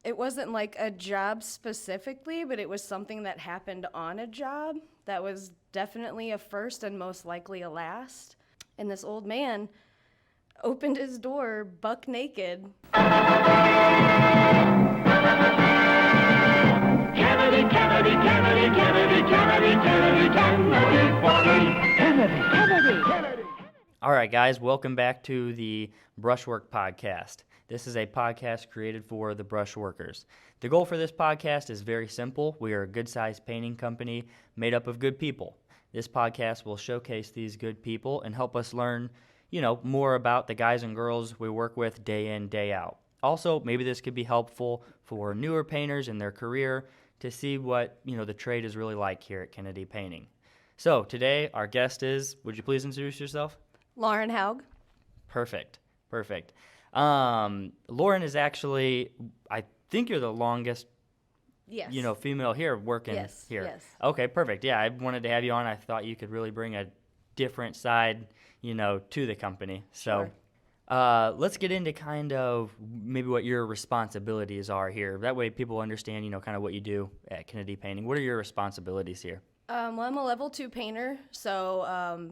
it wasn't like a job specifically, but it was something that happened on a job that was definitely a first and most likely a last. And this old man opened his door buck naked. Kennedy, Kennedy, Kennedy, Kennedy, Kennedy, Kennedy, Kennedy, Kennedy, Kennedy. All right, guys, welcome back to the Brushwork Podcast. This is a podcast created for the brush workers. The goal for this podcast is very simple. We are a good-sized painting company made up of good people. This podcast will showcase these good people and help us learn, more about the guys and girls we work with day in, day out. Also, maybe this could be helpful for newer painters in their career to see what, the trade is really like here at Kennedy Painting. So today, our guest is, would you please introduce yourself? Lauren Haug. Perfect. Lauren is actually, I think you're the longest, Yes. female here working here. Yes. Okay, perfect. Yeah, I wanted to have you on. I thought you could really bring a different side, to the company. So let's get into kind of maybe what your responsibilities are here. That way people understand, kind of what you do at Kennedy Painting. What are your responsibilities here? Well, I'm a level 2 painter, so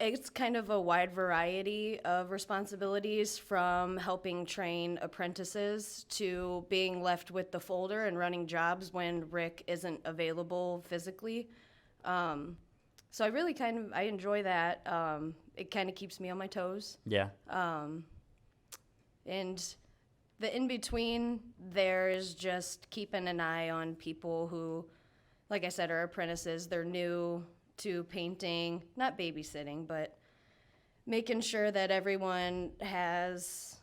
it's kind of a wide variety of responsibilities, from helping train apprentices to being left with the folder and running jobs when Rick isn't available physically. So I really I enjoy that. It kind of keeps me on my toes. Yeah. And the in-between there is just keeping an eye on people who, like I said, are apprentices. They're new to painting, not babysitting, but making sure that everyone has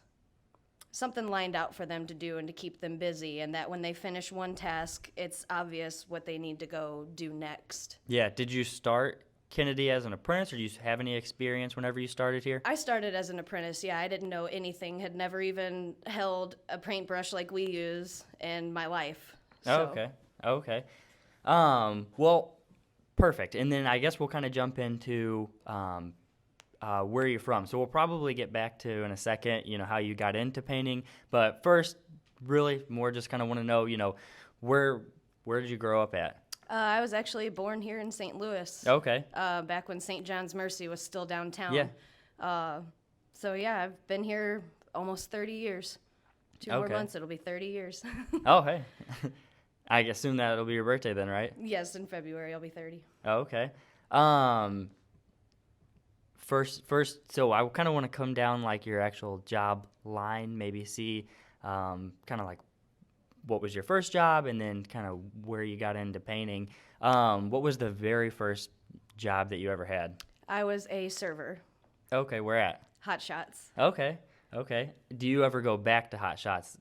something lined out for them to do and to keep them busy, and that when they finish one task, it's obvious what they need to go do next. Yeah. Did you start Kennedy as an apprentice, or do you have any experience whenever you started here? I started as an apprentice, yeah. I didn't know anything, had never even held a paintbrush like we use in my life. So. Okay. Well, perfect. And then I guess we'll kind of jump into where you're from. So we'll probably get back to in a second, how you got into painting. But first, really more just kind of want to know, where did you grow up at? I was actually born here in St. Louis. Okay. Back when St. John's Mercy was still downtown. Yeah. So yeah, I've been here almost 30 years. 2 more months, it'll be 30 years. Oh, hey. I assume that it'll be your birthday then, right? Yes, in February I'll be 30. Oh, okay. First, so I kind of want to come down like your actual job line, maybe see kind of like what was your first job and then kind of where you got into painting. What was the very first job that you ever had? I was a server. Okay, where at? Hot Shots. Okay. Do you ever go back to Hot Shots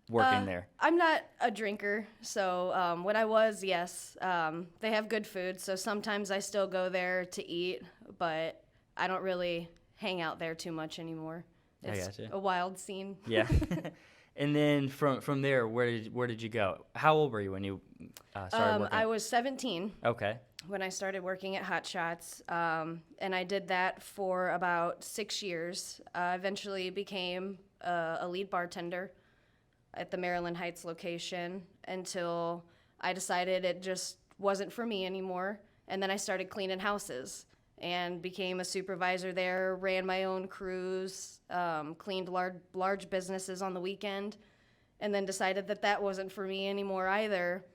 working there? I'm not a drinker, so when I was, yes. They have good food, so sometimes I still go there to eat, but I don't really hang out there too much anymore. It's I gotcha. a wild scene. Yeah. And then from there, where did you go? How old were you when you started working? I was 17. Okay. When I started working at Hot Shots, and I did that for about 6 years. Eventually became a lead bartender at the Maryland Heights location until I decided it just wasn't for me anymore. And then I started cleaning houses and became a supervisor there, ran my own crews, cleaned large businesses on the weekend, and then decided that wasn't for me anymore either.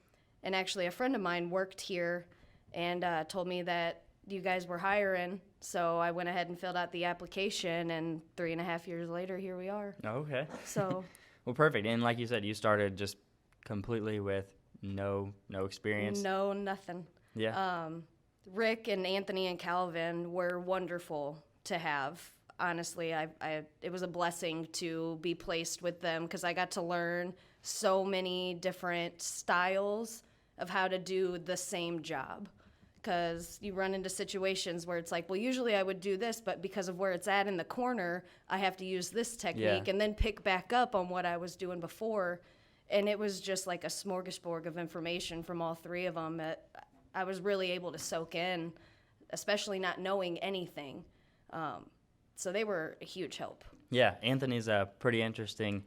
And actually a friend of mine worked here and told me that you guys were hiring, so I went ahead and filled out the application, and 3.5 years later, here we are. Okay. So. Well, perfect. And like you said, you started just completely with no experience. No, nothing. Yeah. Rick and Anthony and Calvin were wonderful to have. Honestly, it was a blessing to be placed with them because I got to learn so many different styles of how to do the same job. Because you run into situations where it's like, well, usually I would do this, but because of where it's at in the corner, I have to use this technique and then pick back up on what I was doing before. And it was just like a smorgasbord of information from all three of them that I was really able to soak in, especially not knowing anything. So they were a huge help. Yeah, Anthony's a pretty interesting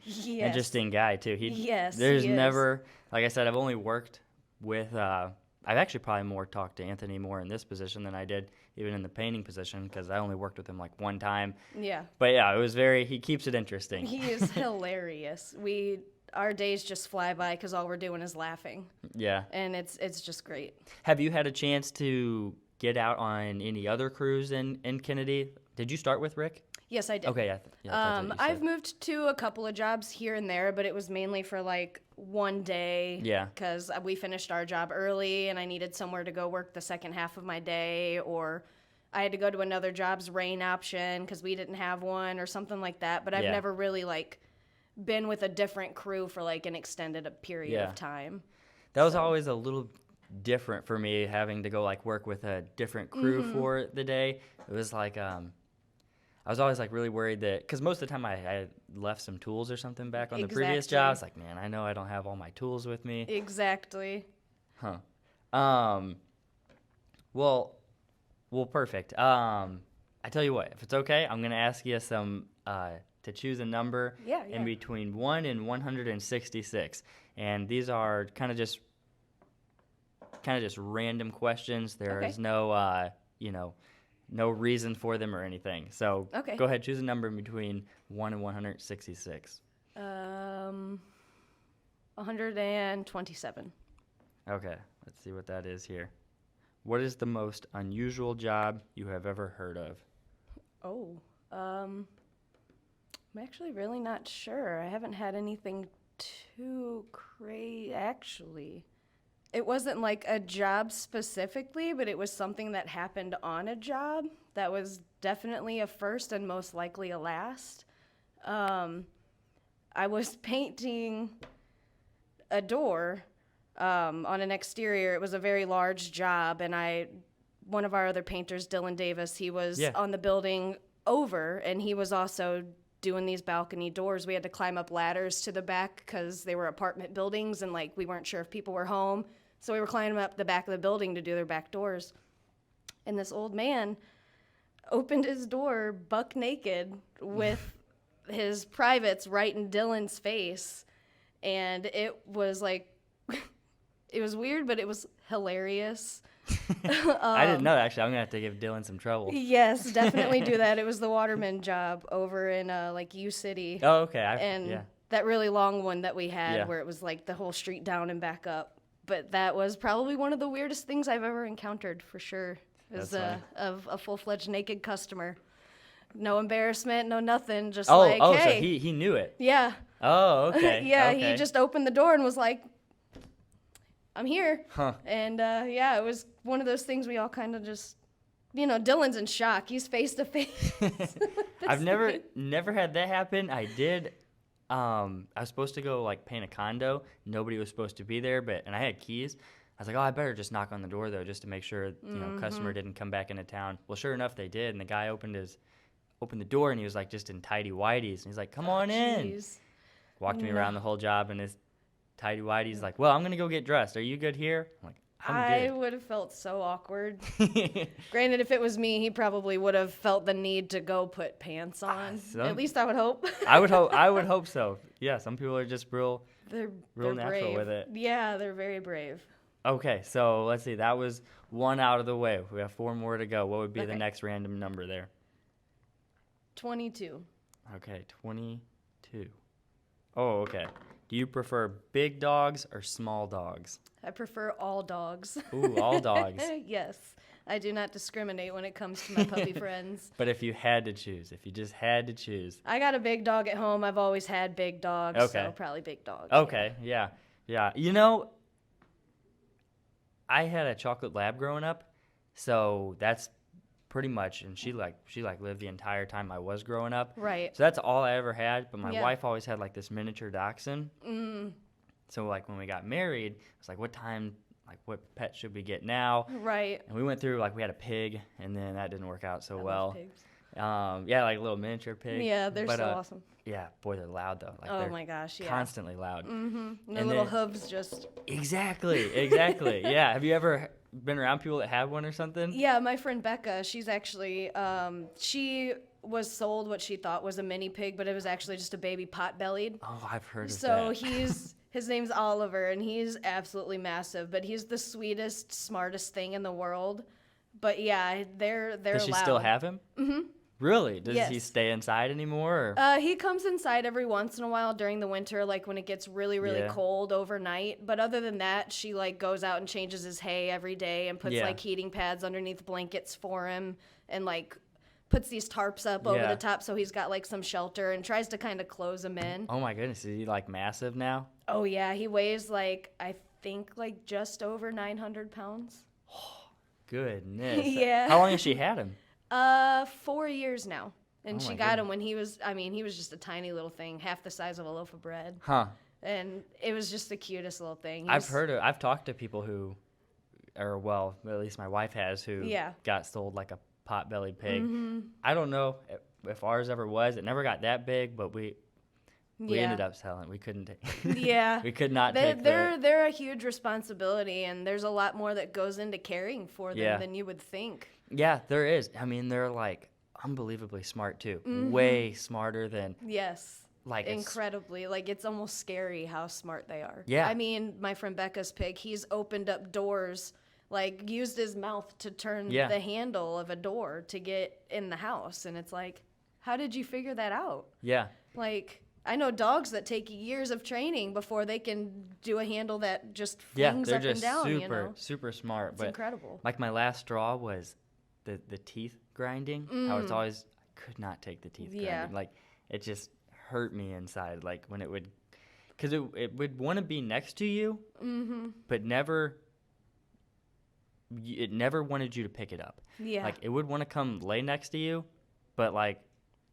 guy too. Yes, There's he is. never, like I said, I've only worked with. I've actually probably more talked to Anthony more in this position than I did even in the painting position because I only worked with him like one time. Yeah. But yeah, it was very. He keeps it interesting. He is hilarious. Our days just fly by because all we're doing is laughing, Yeah. and it's just great. Have you had a chance to get out on any other crews in Kennedy? Did you start with Rick? Yes, I did. Okay, yeah. That's what you I've said. moved to a couple of jobs here and there, but it was mainly for like one day. Yeah. Because we finished our job early and I needed somewhere to go work the second half of my day, or I had to go to another job's rain option because we didn't have one or something like that. But I've Yeah. never really like been with a different crew for like an extended period Yeah. of time. That was always a little different for me, having to go like work with a different crew for the day. It was like I was always like really worried that because most of the time I left some tools or something back on the previous Exactly. job. I was like, man, I know I don't have all my tools with me. Exactly. Huh. Well, perfect. I tell you what, if it's okay, I'm gonna ask you some to choose a number Yeah, in yeah. between 1 and 166, and these are kind of just random questions. There Okay. is no no reason for them or anything. So Okay. go ahead, choose a number in between 1 and 166. 127. Okay, let's see what that is here. What is the most unusual job you have ever heard of? Oh, I'm actually really not sure. I haven't had anything too crazy, actually. It wasn't like a job specifically, but it was something that happened on a job that was definitely a first and most likely a last. I was painting a door on an exterior. It was a very large job, and one of our other painters, Dylan Davis, he was Yeah. on the building over, and he was also doing these balcony doors. We had to climb up ladders to the back because they were apartment buildings, and like we weren't sure if people were home, so we were climbing up the back of the building to do their back doors. And this old man opened his door buck naked with his privates right in Dylan's face, and it was like it was weird, but it was hilarious. I didn't know that, actually. I'm going to have to give Dylan some trouble. Yes, definitely do that. It was the waterman job over in like U City. Oh, okay. And yeah. that really long one that we had Yeah. where it was like the whole street down and back up. But that was probably one of the weirdest things I've ever encountered, for sure. Is That's of a full-fledged naked customer. No embarrassment, no nothing, just Oh, like, so hey. he knew it. Yeah. Oh, okay. Yeah, okay. he just opened the door and was like, I'm here. Huh. And yeah, it was one of those things we all kind of just, Dylan's in shock. He's face to face. I've never had that happen. I did. I was supposed to go like paint a condo. Nobody was supposed to be there, and I had keys. I was like, oh, I better just knock on the door though, just to make sure customer didn't come back into town. Well, sure enough, they did, and the guy opened the door, and he was like just in tighty whities, and he's like, come on in. Jeez. Walked me around the whole job in his tidy whities, like, well, I'm gonna go get dressed. Are you good here? I'm like, I I'm would have felt so awkward. good. Granted, if it was me, he probably would have felt the need to go put pants on. At least I would hope. I would hope so. Yeah, some people are just real they're natural brave. with it. Yeah, they're very brave. Okay, so let's see. That was one out of the way. We have 4 more to go. What would be the Okay. next random number there? 22. Okay, 22. Oh, okay. Do you prefer big dogs or small dogs? I prefer all dogs. Ooh, all dogs. Yes. I do not discriminate when it comes to my puppy friends. But if you had to choose, if you just had to choose. I got a big dog at home. I've always had big dogs, Okay. so probably big dogs. Okay, yeah. I had a chocolate lab growing up, so that's pretty much, and she lived the entire time I was growing up. Right. So that's all I ever had, but my Yeah. wife always had like this miniature dachshund. So like when we got married, it was like, what pet should we get now? Right. And we went through, like, we had a pig, and then that didn't work out so I well. love pigs. Yeah, like a little miniature pig. Yeah, they're But, so awesome. Yeah, boy, they're loud though. Like, Oh they're my gosh, yeah. constantly loud. And their And little then- hooves just. Exactly. Yeah. Have you ever been around people that have one or something? Yeah, my friend Becca, she's actually, she was sold what she thought was a mini pig, but it was actually just a baby pot-bellied. Oh, I've heard of So that. his name's Oliver, and he's absolutely massive, but he's the sweetest, smartest thing in the world. But yeah, they're Does she loud. still have him? Mm-hmm. Really? Does he Yes. stay inside anymore? He comes inside every once in a while during the winter, like when it gets really, really Yeah. cold overnight. But other than that, she like goes out and changes his hay every day and puts Yeah. like heating pads underneath blankets for him and like puts these tarps up over Yeah. the top so he's got like some shelter and tries to kind of close him in. Oh my goodness, is he like massive now? Oh yeah, he weighs like I think like just over 900 pounds. Goodness. Yeah. How long has she had him? 4 years now. And Oh she my got goodness. him when he was just a tiny little thing, half the size of a loaf of bread. Huh. And it was just the cutest little thing. I've talked to people who, or well, at least my wife has, who Yeah. got sold like a pot-bellied pig. I don't know if ours ever was. It never got that big, but we ended up selling. We couldn't take. Yeah. We could not take They're a huge responsibility, and there's a lot more that goes into caring for them Yeah. than you would think. Yeah, there is. I mean, they're like unbelievably smart too. Way smarter than Yes. like it's- Incredibly. Like, it's almost scary how smart they are. Yeah. I mean, my friend Becca's pig, he's opened up doors, like, used his mouth to turn Yeah. the handle of a door to get in the house. And it's like, how did you figure that out? Yeah. Like, I know dogs that take years of training before they can do a handle that just Yeah, flings they're up just and down, super, you know? super smart. It's But incredible. like my last straw was the teeth grinding. I was always could not take the teeth Yeah. grinding. Like it just hurt me inside. Like when it would, because it would want to be next to you, but never. It never wanted you to pick it up. Yeah. Like it would want to come lay next to you, but like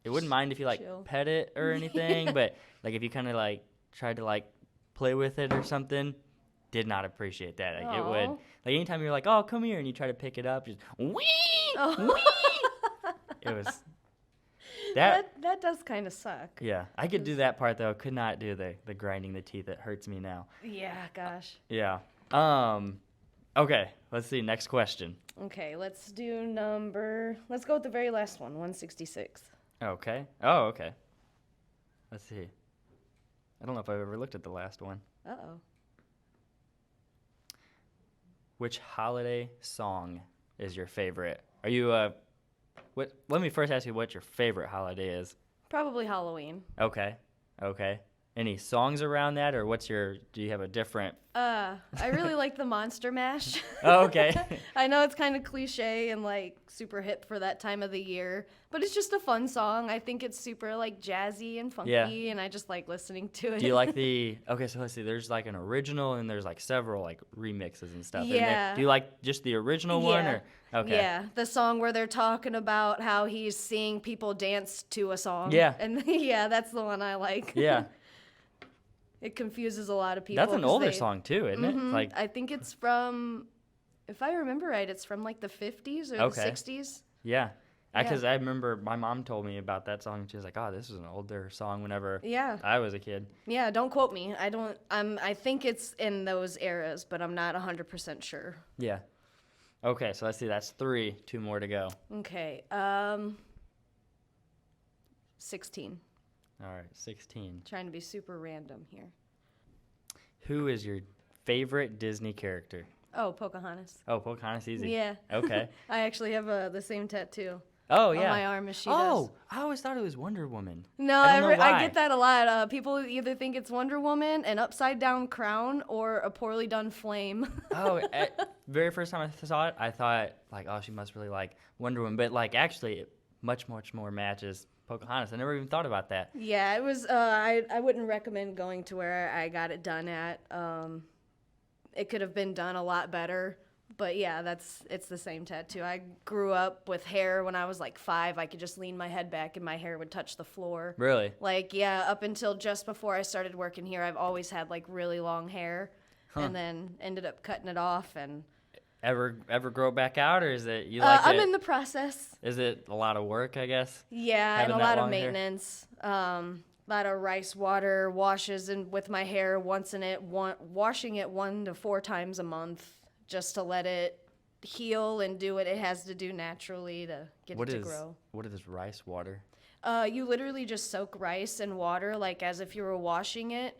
it wouldn't mind if you like Chill. pet it or anything. But like if you kind of like tried to like play with it or something, did not appreciate that. Like it would Aw. like anytime you're like, oh come here, and you try to pick it up, just wee. Oh. It was that. that does kind of suck. Yeah, I could do that part though. Could not do the grinding the teeth. It hurts me now. Yeah, gosh. Yeah. Okay. Let's see. Next question. Okay, let's go with the very last one, 166. Okay. Oh, okay. Let's see. I don't know if I've ever looked at the last one. Uh-oh. Which holiday song is your favorite? Are you what? Let me first ask you what your favorite holiday is. Probably Halloween. Okay. Okay. Any songs around that, or do you have a different? I really like the Monster Mash. Oh, okay. I know it's kind of cliche and like super hip for that time of the year, but it's just a fun song. I think it's super like jazzy and funky, Yeah. and I just like listening to it. Do you like okay, so let's see. There's like an original, and there's like several like remixes and stuff. in there. Yeah. Do you like just the original one, Yeah. or okay? Yeah, the song where they're talking about how he's seeing people dance to a song. Yeah. And yeah, that's the one I like. Yeah. It confuses a lot of people. That's an 'cause older they- song too, isn't it? Like I think it's from, if I remember right, it's from like the 50s or Okay. the 60s. yeah. Yeah. Because I remember my mom told me about that song. She was like, "Oh, this is an older song." Whenever Yeah. I was a kid. Yeah, don't quote me. I think it's in those eras, but I'm not 100% sure. Yeah. Okay, so let's see. That's 3. 2 more to go. Okay. 16. All right, 16. Trying to be super random here. Who is your favorite Disney character? Oh, Pocahontas. Oh, Pocahontas, easy. Yeah. Okay. I actually have the same tattoo Oh, on yeah. my arm as she Oh, does. I always thought it was Wonder Woman. No, I don't know I why. get that a lot. People either think it's Wonder Woman, an upside down crown, or a poorly done flame. Oh, very first time I saw it, I thought like, oh, she must really like Wonder Woman, but like actually, it much more matches Pocahontas. I never even thought about that. Yeah, it was. I wouldn't recommend going to where I got it done at. It could have been done a lot better. But yeah, it's the same tattoo. I grew up with hair when I was like 5. I could just lean my head back and my hair would touch the floor. Really? Like, yeah, up until just before I started working here, I've always had like really long hair, and then ended up cutting it off. And Ever grow back out, or is it you like I'm it? in the process. Is it a lot of work? I guess. Yeah, Having and a that lot of long hair? maintenance. A lot of rice water washes and with my hair washing it 1 to 4 times a month just to let it heal and do what it has to do naturally to get it to grow. What is rice water? You literally just soak rice in water, like as if you were washing it.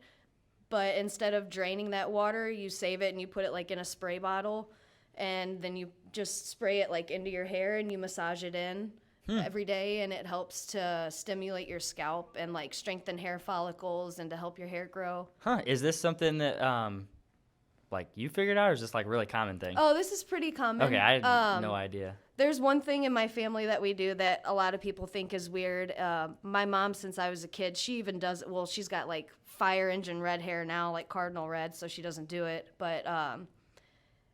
But instead of draining that water, you save it and you put it like in a spray bottle. And then you just spray it like into your hair and you massage it in every day. And it helps to stimulate your scalp and like strengthen hair follicles and to help your hair grow. Huh. Is this something that like you figured out, or is this like a really common thing? Oh, this is pretty common. Okay, I had no idea. There's one thing in my family that we do that a lot of people think is weird. My mom, since I was a kid, she even does, well, she's got like fire engine red hair now, like cardinal red, so she doesn't do it. But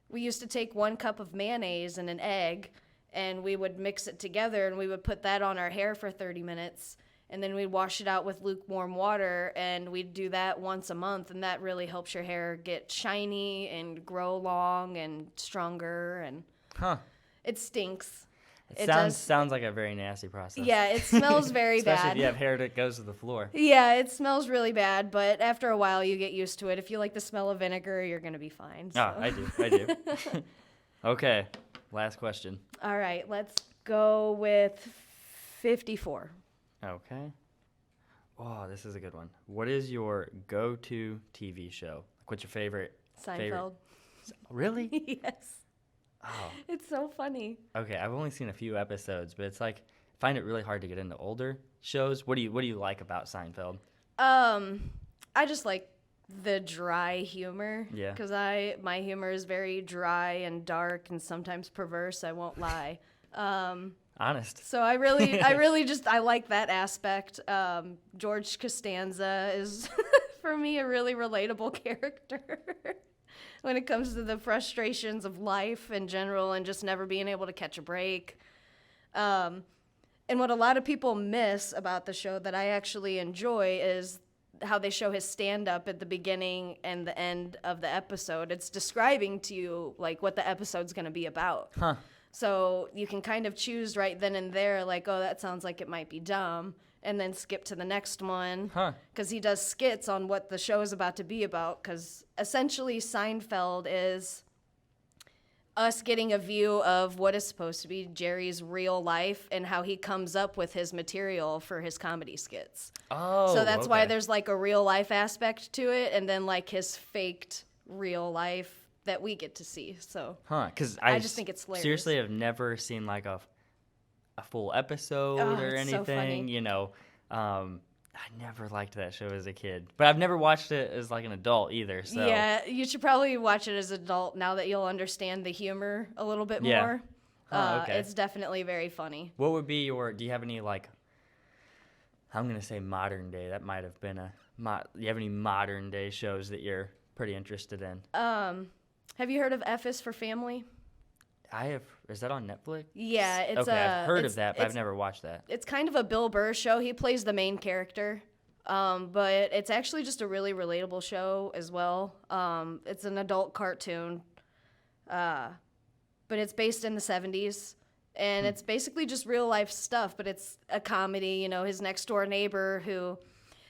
we used to take 1 cup of mayonnaise and an egg, and we would mix it together, and we would put that on our hair for 30 minutes. And then we'd wash it out with lukewarm water, and we'd do that once a month, and that really helps your hair get shiny and grow long and stronger. And it stinks. It sounds like a very nasty process. Yeah, it smells very Especially bad. if you have hair that goes to the floor. Yeah, it smells really bad, but after a while you get used to it. If you like the smell of vinegar, you're going to be fine. So. Oh, I do. Okay, last question. All right, let's go with 54. Okay. Oh, this is a good one. What is your go-to TV show? Like, what's your favorite? Seinfeld. Really? Yes. Oh. It's so funny. Okay, I've only seen a few episodes, but it's like I find it really hard to get into older shows. What do you like about Seinfeld? I just like the dry humor. Yeah. Because my humor is very dry and dark and sometimes perverse. I won't lie. Honest. So I like that aspect. George Costanza is, for me, a really relatable character when it comes to the frustrations of life in general and just never being able to catch a break. And what a lot of people miss about the show that I actually enjoy is how they show his stand-up at the beginning and the end of the episode. It's describing to you like what the episode's going to be about. Huh. So you can kind of choose right then and there, like, oh, that sounds like it might be dumb, and then skip to the next one. Because he does skits on what the show is about to be about, because essentially Seinfeld is us getting a view of what is supposed to be Jerry's real life and how he comes up with his material for his comedy skits. Oh, so that's why okay. there's, like, a real life aspect to it, and then, like, his faked real life that we get to see. So because I just think it's hilarious. Seriously, I've never seen like a full episode or it's so anything. funny. You know, I never liked that show as a kid, but I've never watched it as like an adult either. So yeah, you should probably watch it as an adult now that you'll understand the humor a little bit more. Okay. It's definitely very funny. What would be do you have any like, I'm going to say modern day, that might have been do you have any modern day shows that you're pretty interested in? Have you heard of F is for Family? I have. Is that on Netflix? Yeah, it's I've heard of that, but I've never watched that. It's kind of a Bill Burr show. He plays the main character, but it's actually just a really relatable show as well. It's an adult cartoon, but it's based in the 70s, and it's basically just real life stuff, but it's a comedy. You know, his next door neighbor who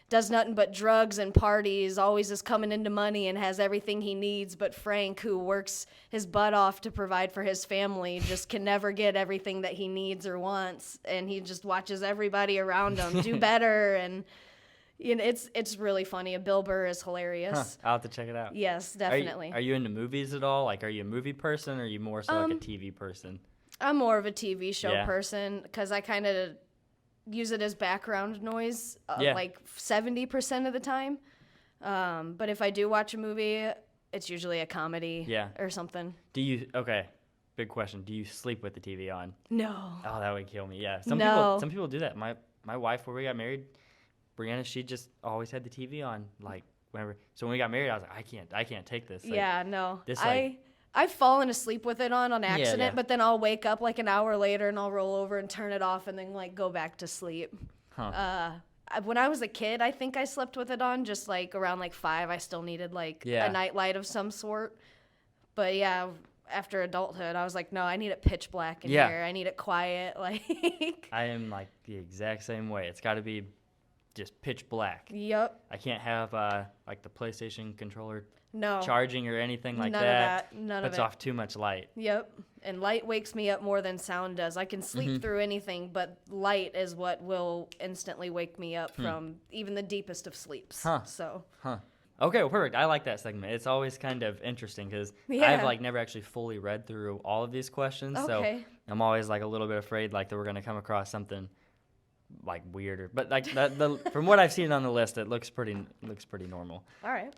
does nothing but drugs and parties, always is coming into money and has everything he needs, but Frank, who works his butt off to provide for his family, just can never get everything that he needs or wants, and he just watches everybody around him do better, and you know, it's really funny. Bill Burr is hilarious. I'll have to check it out. Yes, definitely. Are you into movies at all? Like, are you a movie person, or are you more so like a TV person? I'm more of a TV show Yeah. person, because I kind of use it as background noise like 70% of the time. But if I do watch a movie, it's usually a comedy or something. Okay, big question. Do you sleep with the TV on? No. Oh, that would kill me. Yeah. No. Some people do that. My wife, where we got married, Brianna, she just always had the TV on, like, whenever. So when we got married, I was like, I can't take this. Like, Yeah, no. This, like, I've fallen asleep with it on accident, yeah. but then I'll wake up like an hour later and I'll roll over and turn it off and then like go back to sleep. When I was a kid, I think I slept with it on just like around like 5. I still needed like a nightlight of some sort. But yeah, after adulthood, I was like, no, I need it pitch black in here. I need it quiet. Like I am like the exact same way. It's got to be just pitch black. Yep. I can't have like the PlayStation controller No. charging or anything like None that. of that. None of Puts it. off too much light. Yep. And light wakes me up more than sound does. I can sleep through anything, but light is what will instantly wake me up from even the deepest of sleeps. Huh. So. Huh. Okay, well, perfect. I like that segment. It's always kind of interesting because Yeah. I've like never actually fully read through all of these questions, so Okay. I'm always like a little bit afraid like that we're gonna come across something like weirder. But like from what I've seen on the list, it looks pretty normal. All right.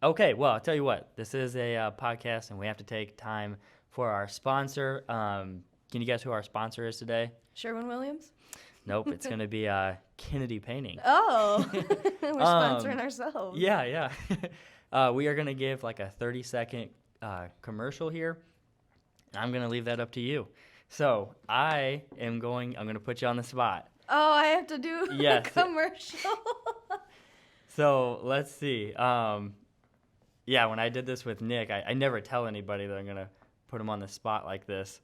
Okay, well, I'll tell you what. This is a podcast, and we have to take time for our sponsor. Can you guess who our sponsor is today? Sherwin-Williams? Nope, it's going to be Kennedy Painting. Oh, we're sponsoring ourselves. Yeah. We are going to give like a 30-second commercial here. I'm going to leave that up to you. So I'm going to put you on the spot. Oh, I have to do Yes. a commercial. So let's see. Yeah, when I did this with Nick, I never tell anybody that I'm going to put him on the spot like this.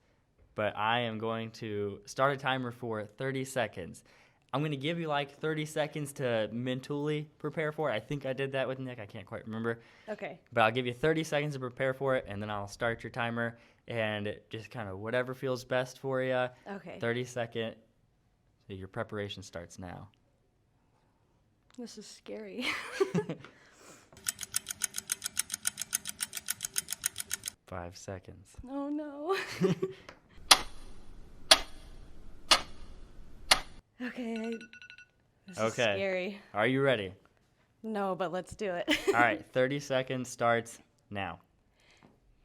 But I am going to start a timer for 30 seconds. I'm going to give you like 30 seconds to mentally prepare for it. I think I did that with Nick. I can't quite remember. Okay. But I'll give you 30 seconds to prepare for it, and then I'll start your timer. And just kind of whatever feels best for you. Okay. 30-second. So your preparation starts now. This is scary. 5 seconds. Oh, no. Okay. This is Okay. scary. Are you ready? No, but let's do it. All right, 30 seconds starts now.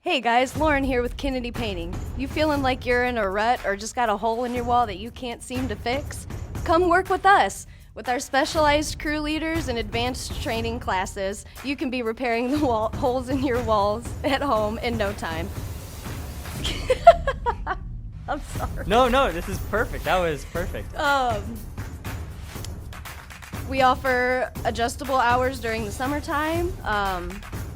Hey guys, Lauren here with Kennedy Painting. You feeling like you're in a rut or just got a hole in your wall that you can't seem to fix? Come work with us. With our specialized crew leaders and advanced training classes, you can be repairing the holes in your walls at home in no time. I'm sorry. No, this is perfect. That was perfect. We offer adjustable hours during the summertime,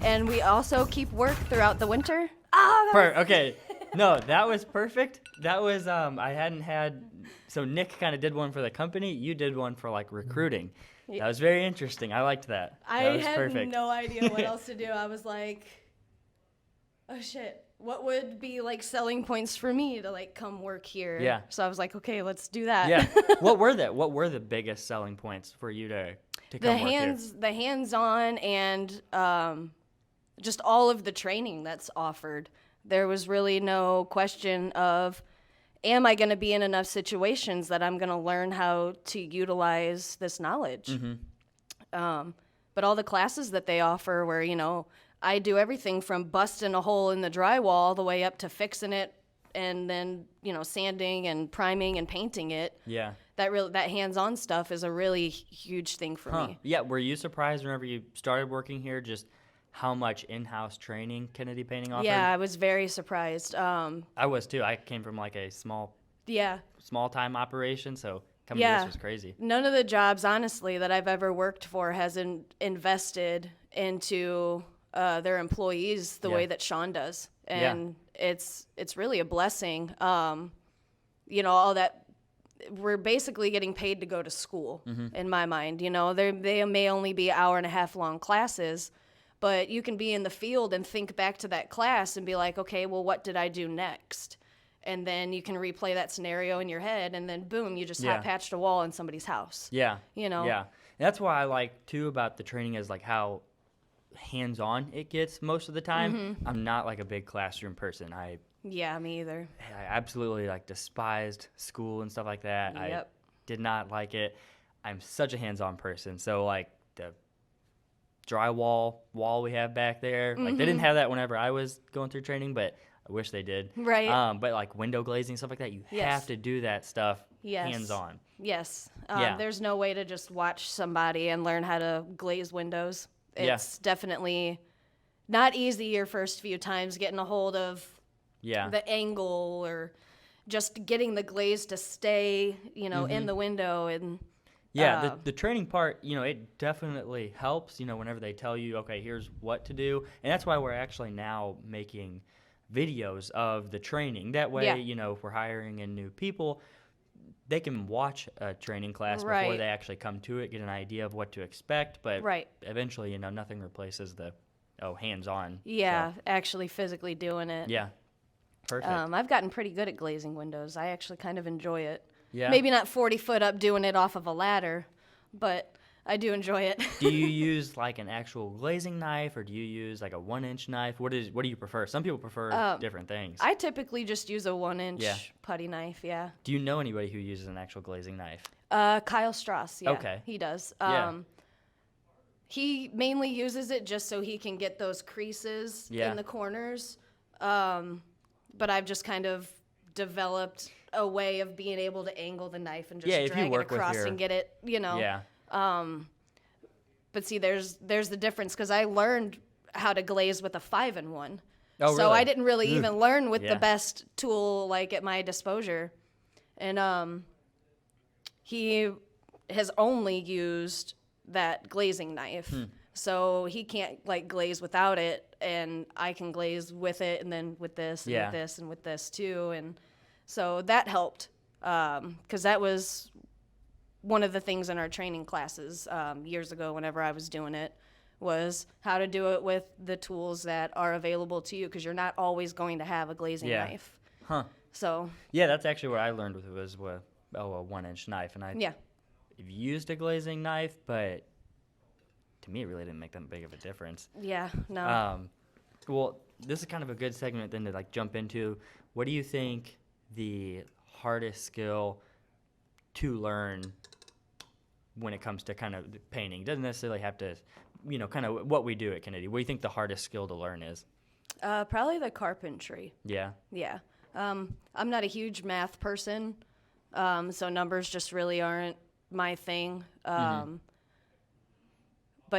and we also keep work throughout the winter. Okay. No, that was perfect. That was I hadn't had. So Nick kind of did one for the company. You did one for like recruiting. That was very interesting. I liked that. I That was had perfect. no idea what else to do. I was like, oh shit, what would be like selling points for me to like come work here? Yeah. So I was like, okay, let's do that. Yeah. What were the biggest selling points for you to come work here? The hands-on and just all of the training that's offered. There was really no question of, am I going to be in enough situations that I'm going to learn how to utilize this knowledge? Mm-hmm. But all the classes that they offer where, I do everything from busting a hole in the drywall all the way up to fixing it and then, sanding and priming and painting it. Yeah. That hands-on stuff is a really huge thing for me. Yeah. Were you surprised whenever you started working here just how much in-house training Kennedy Painting offered? Yeah, I was very surprised. I was too. I came from like a small time operation, so coming to this was crazy. None of the jobs, honestly, that I've ever worked for has invested into their employees the way that Sean does, and it's really a blessing. All that. We're basically getting paid to go to school, in my mind. They may only be 1.5 hour long classes, but you can be in the field and think back to that class and be like, okay, well, what did I do next? And then you can replay that scenario in your head, and then boom, you just hot patched a wall in somebody's house. Yeah. Yeah. That's why I like too about the training is like how hands-on it gets most of the time. I'm not like a big classroom person. Yeah, me either. I absolutely like despised school and stuff like that. Yep. I did not like it. I'm such a hands-on person. So like the drywall wall we have back there, like they didn't have that whenever I was going through training, but I wish they did. Right. But like window glazing, stuff like that, you have to do that stuff hands-on. Yes. Yeah. There's no way to just watch somebody and learn how to glaze windows. It's definitely not easy your first few times getting a hold of the angle or just getting the glaze to stay, in the window. And the training part, it definitely helps, whenever they tell you, okay, here's what to do. And that's why we're actually now making videos of the training. That way, if we're hiring in new people, they can watch a training class before Right. they actually come to it, get an idea of what to expect, but Right. eventually, nothing replaces the hands-on. Yeah, So, actually physically doing it. yeah. Perfect. I've gotten pretty good at glazing windows. I actually kind of enjoy it. Yeah. Maybe not 40 foot up doing it off of a ladder, but I do enjoy it. Do you use like an actual glazing knife, or do you use like a 1-inch knife? What do you prefer? Some people prefer different things. I typically just use a 1-inch Yeah. putty knife, yeah. Do you know anybody who uses an actual glazing knife? Kyle Strauss, yeah. Okay. He does. Yeah. He mainly uses it just so he can get those creases Yeah. in the corners. But I've just kind of developed a way of being able to angle the knife and just Yeah, if you drag it work with across your- and get it, Yeah. But see, there's the difference because I learned how to glaze with a 5-in-1. Oh, So really? I didn't really Ugh. even learn with Yeah. the best tool like at my disposal. And he has only used that glazing knife. So he can't like glaze without it, and I can glaze with it, and then with this, and Yeah. with this, and with this too. And so that helped because that was one of the things in our training classes years ago whenever I was doing it was how to do it with the tools that are available to you because you're not always going to have a glazing Yeah. knife. Huh. So, Yeah, that's actually what I learned with it was a 1-inch knife, and I've yeah. used a glazing knife, but to me, it really didn't make that big of a difference. Yeah, no. Well, this is kind of a good segment then to like jump into. What do you think the hardest skill to learn when it comes to kind of painting? Doesn't necessarily have to, kind of what we do at Kennedy. What do you think the hardest skill to learn is? Probably the carpentry. Yeah. Yeah. I'm not a huge math person, so numbers just really aren't my thing. But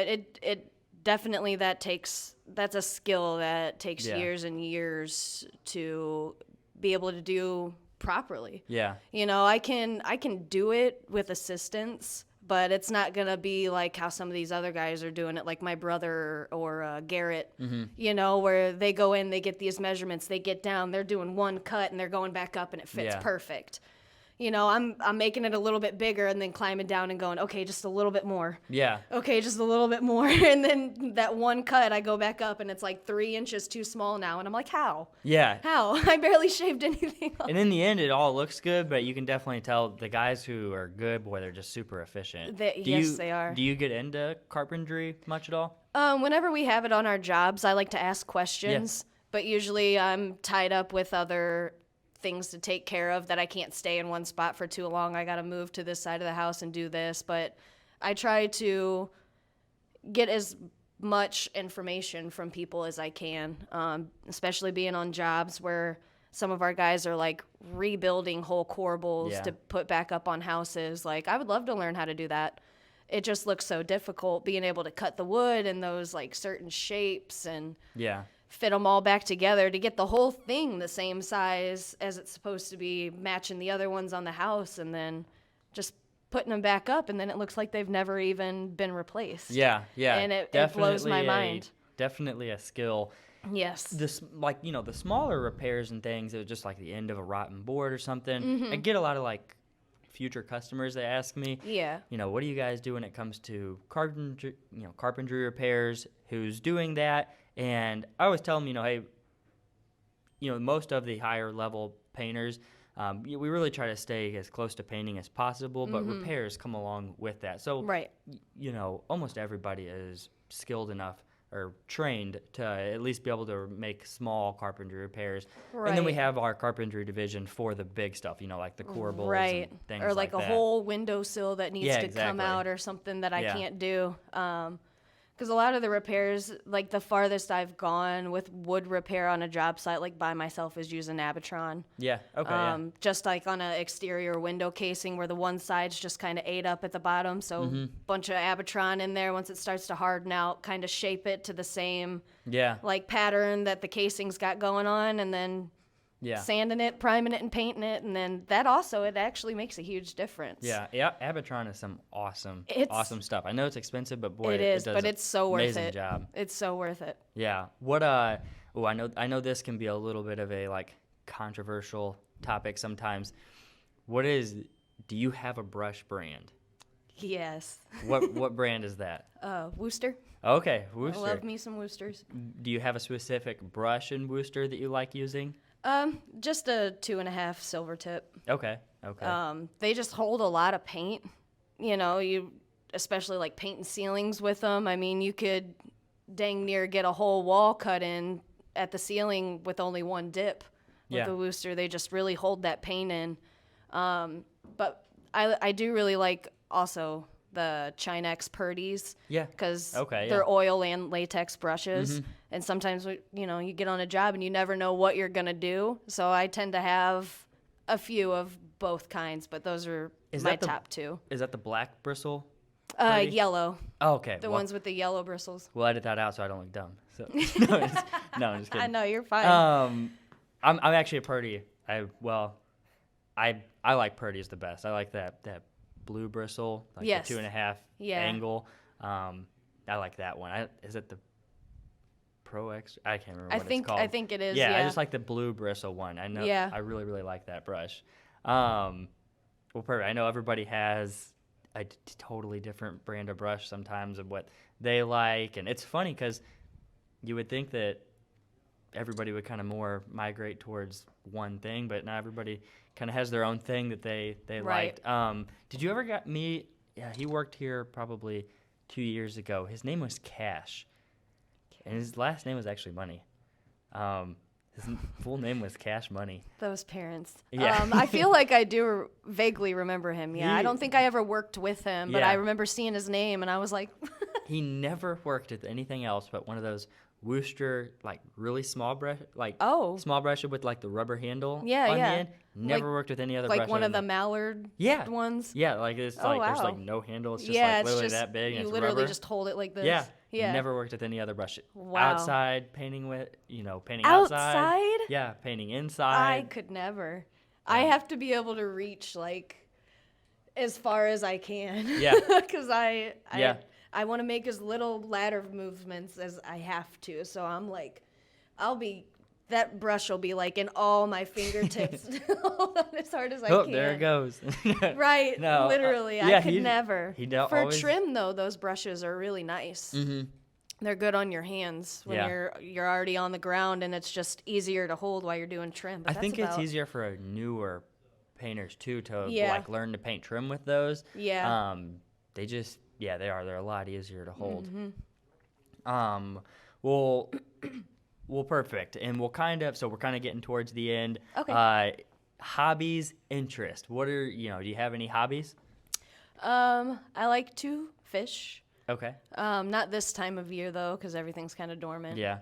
it definitely that's a skill that takes Yeah. years and years to be able to do properly. Yeah. I can do it with assistance, but it's not going to be like how some of these other guys are doing it, like my brother or Garrett, where they go in, they get these measurements, they get down, they're doing one cut, and they're going back up, and it fits Yeah. perfect. I'm making it a little bit bigger and then climbing down and going, okay, just a little bit more. Yeah. Okay, just a little bit more. And then that one cut, I go back up, and it's like 3 inches too small now. And I'm like, how? Yeah. How? I barely shaved anything off. And in the end, it all looks good, but you can definitely tell the guys who are good, boy, they're just super efficient. Yes, they are. Do you get into carpentry much at all? Whenever we have it on our jobs, I like to ask questions, but usually I'm tied up with other things to take care of that I can't stay in one spot for too long. I got to move to this side of the house and do this, but I try to get as much information from people as I can, especially being on jobs where some of our guys are like rebuilding whole corbels Yeah. to put back up on houses. Like, I would love to learn how to do that. It just looks so difficult being able to cut the wood in those like certain shapes and Yeah. fit them all back together to get the whole thing the same size as it's supposed to be, matching the other ones on the house, and then just putting them back up, and then it looks like they've never even been replaced. Yeah. Yeah. And it blows my Definitely mind. Definitely a skill. Yes. This, like, the smaller repairs and things, it was just like the end of a rotten board or something. Mm-hmm. I get a lot of like future customers that ask me, Yeah. what do you guys do when it comes to carpentry repairs? Who's doing that? And I always tell them, hey, most of the higher level painters, we really try to stay as close to painting as possible, but repairs come along with that. So, Right. Almost everybody is skilled enough or trained to at least be able to make small carpentry repairs. Right. And then we have our carpentry division for the big stuff, like the corbels Right. and things Or like a that. whole windowsill that needs Yeah, to come exactly. out or something that I Yeah. can't do. Because a lot of the repairs, like the farthest I've gone with wood repair on a job site, like by myself, is using Abitron. Yeah, okay, yeah. Just like on an exterior window casing where the one side's just kind of ate up at the bottom. So Mm-hmm. bunch of Abitron in there. Once it starts to harden out, kind of shape it to the same Yeah, like pattern that the casing's got going on, and then yeah. sanding it, priming it, and painting it. And then that also, it actually makes a huge difference. Yeah, Abitron is some awesome stuff. I know it's expensive, but boy, It is, does but an it's so worth amazing it. job. It's so worth it. Yeah. What I know this can be a little bit of a like controversial topic sometimes. What is Do you have a brush brand? Yes. What brand is that? Worcester. Okay, I Worcester. love me some Worcesters. Do you have a specific brush in Worcester that you like using? Just a 2.5 silver tip. Okay. They just hold a lot of paint. You especially like painting ceilings with them. I mean, you could dang near get a whole wall cut in at the ceiling with only one dip. With the Worcester, they just really hold that paint in. But I do really like also the Chinex Purdy's. Yeah. Because Okay, they're yeah. oil and latex brushes. And sometimes, you get on a job and you never know what you're going to do. So I tend to have a few of both kinds, but those are my top two. Is that the black bristle? Purdy? Yellow. Oh, okay. The ones with the yellow bristles. We'll edit that out so I don't look dumb. So no, I'm just kidding. I know, you're fine. I'm actually a Purdy. I like Purdy's the best. I like that blue bristle, like Yes. the 2.5 Yeah. angle. I like that one. Is it the Pro X? I can't remember what it's called. I think it is. Yeah, Yeah. I just like the blue bristle one. I know. Yeah. I really, really like that brush. Well, perfect. I know everybody has a totally different brand of brush sometimes of what they like, and it's funny because you would think that everybody would kind of more migrate towards one thing, but not everybody kind of has their own thing that they Right. liked. Did you ever meet? Yeah, he worked here probably 2 years ago. His name was Cash, and his last name was actually Money. His full name was Cash Money. Those parents. Yeah. I feel like I do vaguely remember him. Yeah. I He- don't think I ever worked with him, but Yeah. I remember seeing his name and I was like, He never worked at anything else but one of those Worcester, like really small brush, like Oh. small brush with like the rubber handle Yeah, on yeah. the end. Never Like- worked with any other like brush. one other of the than- mallard Yeah. ones. Yeah, like it's Oh, like there's wow. like no handle. It's just Yeah, like it's literally just, that big. you And it's literally rubber. just hold it like this. Yeah. Yeah. Never worked with any other brush. Wow. Outside painting with, painting outside. Outside? Yeah, painting I inside. could never. I have to be able to reach like as far as I can. Yeah. Because I Yeah. want to make as little ladder movements as I have to. So I'm like, that brush will be like in all my fingertips. Hold on as hard as I Oh, can. there it goes. Right. No, literally. yeah, I could never. For always- trim though, those brushes are really nice. Mhm. They're good on your hands when Yeah. you're already on the ground and it's just easier to hold while you're doing trim. But I that's think it's about- easier for newer painters too to Yeah. like learn to paint trim with those. Yeah. They just they're a lot easier to hold. Mm-hmm. Well, perfect. And we're kind of getting towards the end. Okay. Hobbies, interest. What are do you have any hobbies? I like to fish. Okay. Not this time of year though, because everything's kind of dormant. Yeah.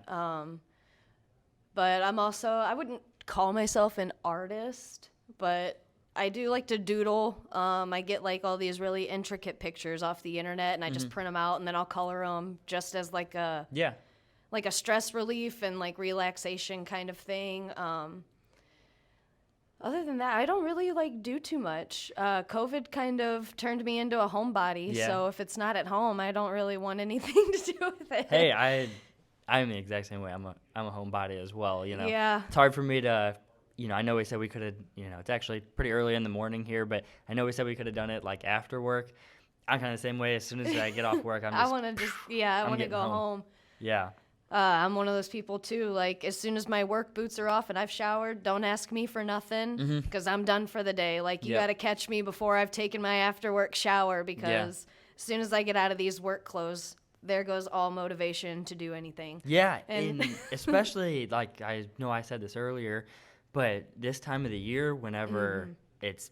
But I wouldn't call myself an artist, but I do like to doodle. I get like all these really intricate pictures off the internet, and I just print them out, and then I'll color them just as like a stress relief and like relaxation kind of thing. Other than that, I don't really like do too much. COVID kind of turned me into a homebody, Yeah. so if it's not at home, I don't really want anything to do with it. Hey, I'm the exact same way. I'm a homebody as well. Yeah. It's hard for me to. I know we said we could have. It's actually pretty early in the morning here, but I know we said we could have done it like after work. I'm kind of the same way. As soon as I get off work, I want to go home. Yeah. I'm one of those people too. Like as soon as my work boots are off and I've showered, don't ask me for nothing because I'm done for the day. Like you Yep. got to catch me before I've taken my after work shower because as soon as I get out of these work clothes, there goes all motivation to do anything. Yeah, And- and especially like I know I said this earlier, but this time of the year, whenever it's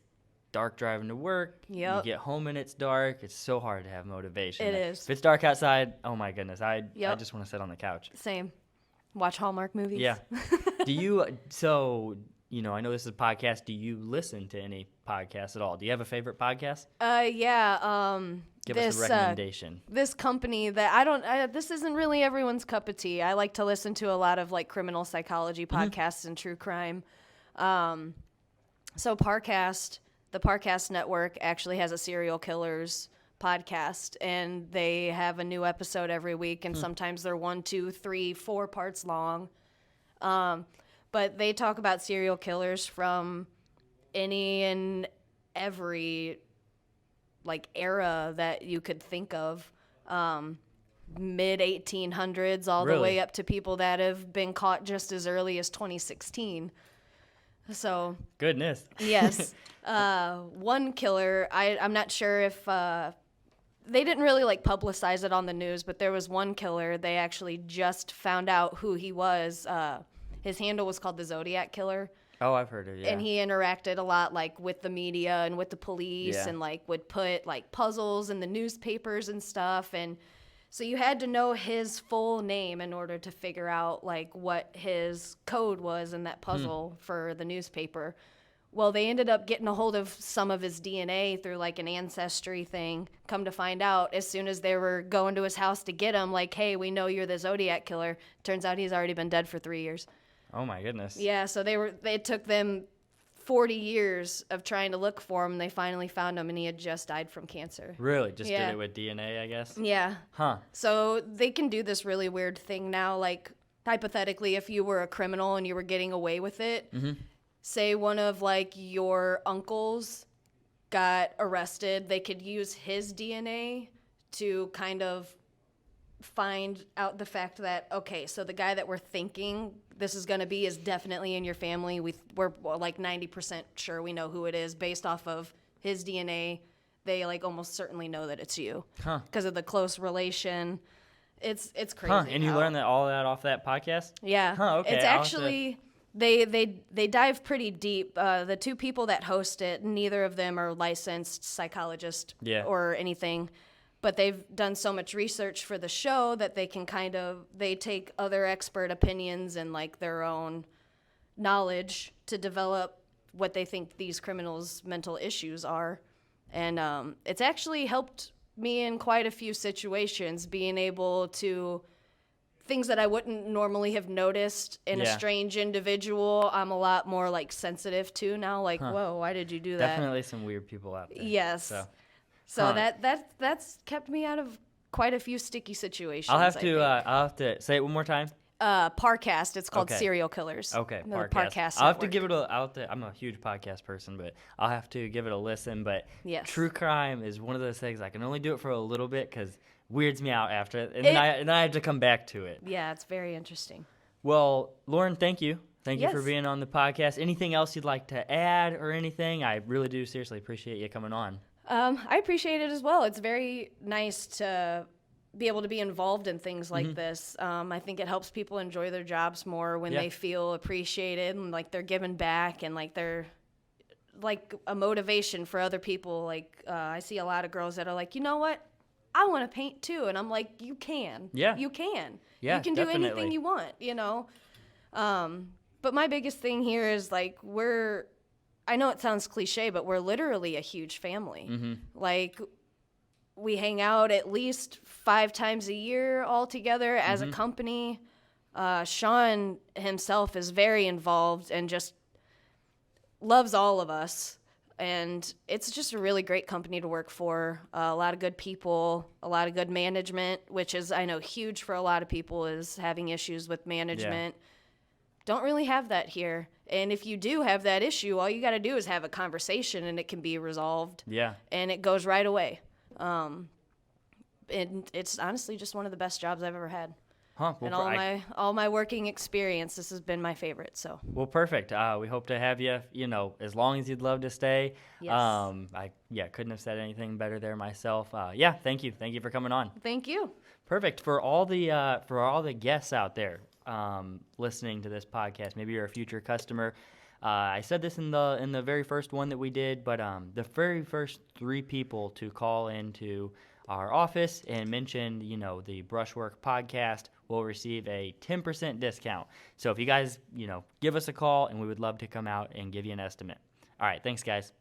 dark driving to work, you Yep. get home and it's dark, it's so hard to have motivation. It Like, is. If it's dark outside, oh my goodness, I Yep. just want to sit on the couch. Same. Watch Hallmark movies. Yeah. Do you? So I know this is a podcast. Do you listen to any podcasts at all? Do you have a favorite podcast? Yeah. Give this, us a recommendation. This company that this isn't really everyone's cup of tea. I like to listen to a lot of like criminal psychology podcasts and true crime. So Parcast, the Parcast Network actually has a serial killers podcast, and they have a new episode every week, and sometimes they're 1, 2, 3, 4 parts long. But they talk about serial killers from any and every like era that you could think of. Mid 1800s all the Really? way up to people that have been caught just as early as 2016. So Goodness. yes, one killer. I'm not sure if they didn't really like publicize it on the news, but there was one killer. They actually just found out who he was. His handle was called the Zodiac Killer. Oh, I've heard of it. Yeah. And he interacted a lot like with the media and with the police Yeah. and like would put like puzzles in the newspapers and stuff. And so you had to know his full name in order to figure out like what his code was in that puzzle for the newspaper. Well, they ended up getting a hold of some of his DNA through like an ancestry thing. Come to find out, as soon as they were going to his house to get him, like, hey, we know you're the Zodiac Killer. Turns out he's already been dead for 3 years. Oh my goodness. Yeah, so they took them 40 years of trying to look for him. They finally found him, and he had just died from cancer. Really? Just Yeah. did it with DNA, I guess? Yeah. Huh. So they can do this really weird thing now. Like, hypothetically, if you were a criminal and you were getting away with it, say one of, like, your uncles got arrested, they could use his DNA to kind of find out the fact that, okay, so the guy that we're thinking this is going to be is definitely in your family. We're like 90% sure we know who it is based off of his DNA. They like almost certainly know that it's you because of the close relation. It's crazy. Huh. And you how- learned all that off that podcast? Yeah. Huh, okay. It's I'll have to- actually they dive pretty deep. The two people that host it, neither of them are licensed psychologists or anything. But they've done so much research for the show that they can they take other expert opinions and like their own knowledge to develop what they think these criminals' mental issues are. And it's actually helped me in quite a few situations, being able to things that I wouldn't normally have noticed in a strange individual. I'm a lot more like sensitive to now. Like, whoa, why did you do that? Definitely some weird people out there. Yes. So that's kept me out of quite a few sticky situations. I'll have to say it one more time. Parcast. It's called Okay. Serial Killers. Okay, The Parcast. I'll have to give it I'm a huge podcast person, but I'll have to give it a listen. But Yes. true crime is one of those things I can only do it for a little bit because weirds me out after it, and then I have to come back to it. Yeah, it's very interesting. Well, Lauren, thank you. Thank you for Yes. being on the podcast. Anything else you'd like to add or anything? I really do seriously appreciate you coming on. I appreciate it as well. It's very nice to be able to be involved in things like this. I think it helps people enjoy their jobs more when they feel appreciated and like they're giving back and like they're like a motivation for other people. Like I see a lot of girls that are like, you know what? I want to paint too. And I'm like, you can. Yeah. You can. Yeah, you can definitely. do anything you want, you know? But my biggest thing here is like I know it sounds cliche, but we're literally a huge family. Like, we hang out at least 5 times a year all together as a company. Sean himself is very involved and just loves all of us. And it's just a really great company to work for. A lot of good people, a lot of good management, which is, I know, huge for a lot of people is having issues with management. Don't really have that here. And if you do have that issue, all you got to do is have a conversation and it can be resolved. Yeah. And it goes right away. And it's honestly just one of the best jobs I've ever had. Huh. And all my working experience, this has been my favorite. So Well, perfect. We hope to have you, as long as you'd love to stay. Yes. I couldn't have said anything better there myself. Thank you. Thank you for coming on. thank you. Perfect. For all the guests out there listening to this podcast, maybe you're a future customer. I said this in the very first one that we did, but the very first 3 people to call into our office and mention, the Brushwork podcast will receive a 10% discount. So if you guys, give us a call, and we would love to come out and give you an estimate. All right. Thanks, guys.